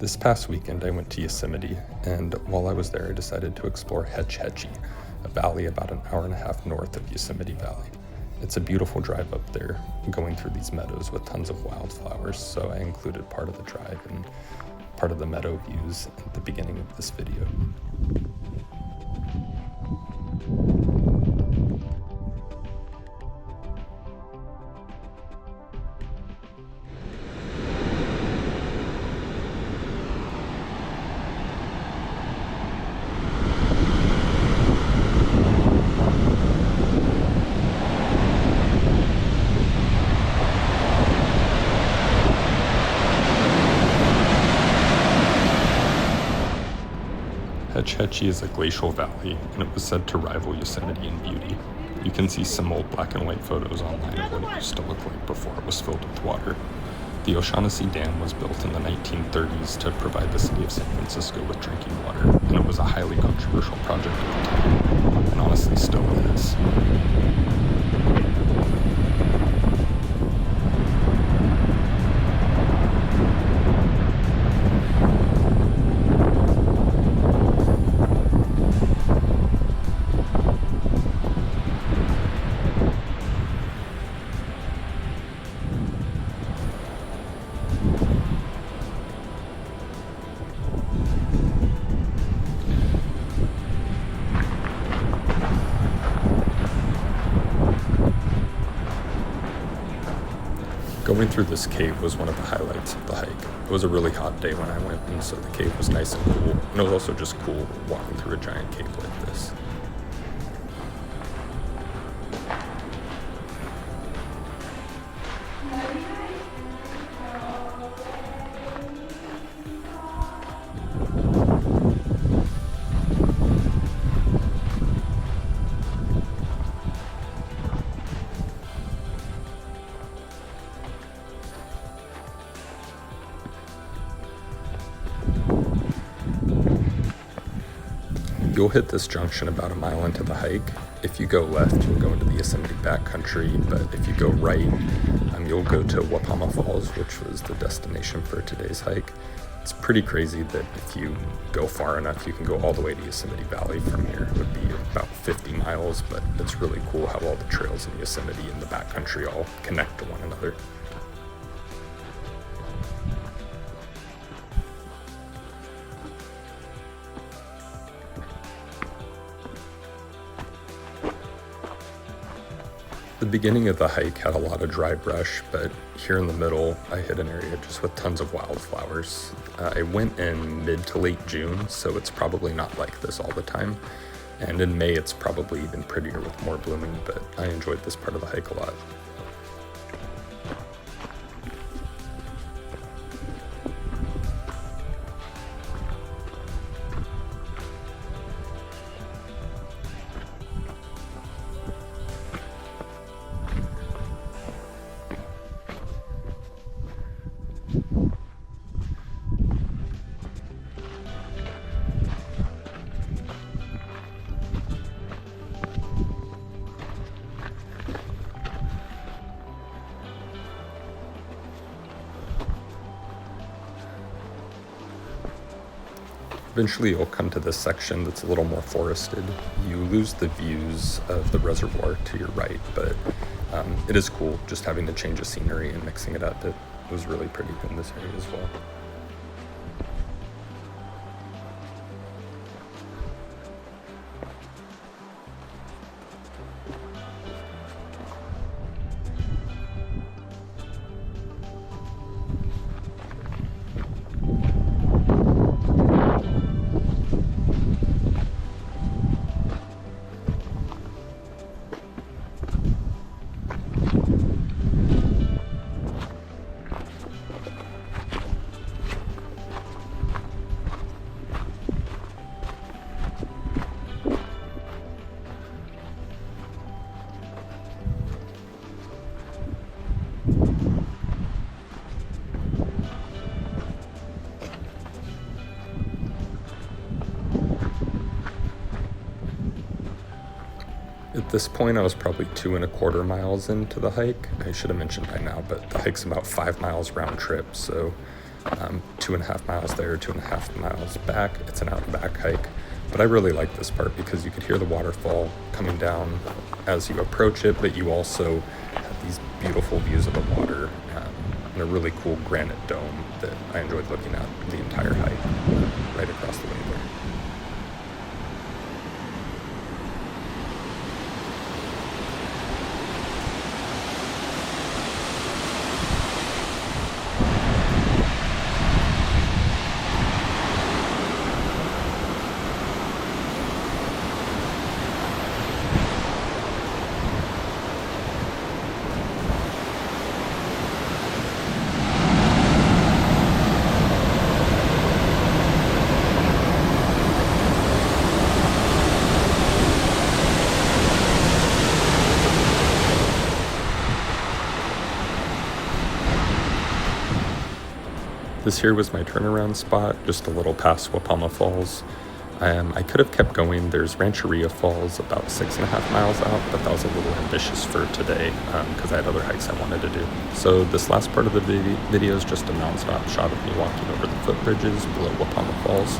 This past weekend I went to Yosemite, and while I was there I decided to explore Hetch Hetchy, a valley about an hour and a half north of Yosemite Valley. It's a beautiful drive up there, going through these meadows with tons of wildflowers, so I included part of the drive and part of the meadow views at the beginning of this video. Hetch Hetchy is a glacial valley, and it was said to rival Yosemite in beauty. You can see some old black and white photos online of what it used to look like before it was filled with water. The O'Shaughnessy Dam was built in the 1930s to provide the city of San Francisco with drinking water, and it was a highly controversial project at the time, and honestly still is. Going through this cave was one of the highlights of the hike. It was a really hot day when I went, and so the cave was nice and cool, and it was also just cool walking through a giant cave like this. You'll hit this junction about a mile into the hike. If you go left, you'll go into the Yosemite backcountry, but if you go right, you'll go to Wapama Falls, which was the destination for today's hike. It's pretty crazy that if you go far enough, you can go all the way to Yosemite Valley from here. It would be about 50 miles, but it's really cool how all the trails in Yosemite and the backcountry all connect to one another. The beginning of the hike had a lot of dry brush, but here in the middle, I hit an area just with tons of wildflowers. I went in mid to late June, so it's probably not like this all the time. And in May, it's probably even prettier with more blooming, but I enjoyed this part of the hike a lot. Eventually you'll come to this section that's a little more forested. You lose the views of the reservoir to your right, but it is cool just having the change of scenery and mixing it up. It was really pretty in this area as well. At this point, I was probably 2.25 miles into the hike. I should have mentioned by now, but the hike's about 5 miles round trip, so 2.5 miles there, 2.5 miles back. It's an out and back hike. But I really like this part because you could hear the waterfall coming down as you approach it, but you also have these beautiful views of the water and a really cool granite dome that I enjoyed looking at the entire hike right across the way there. This here was my turnaround spot, just a little past Wapama Falls. I could have kept going. There's Rancheria Falls about 6.5 miles out, but that was a little ambitious for today because I had other hikes I wanted to do. So this last part of the video is just a non-stop shot of me walking over the footbridges below Wapama Falls.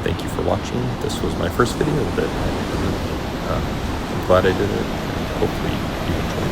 Thank you for watching. This was my first video of it. I'm glad I did it. Hopefully you enjoyed it.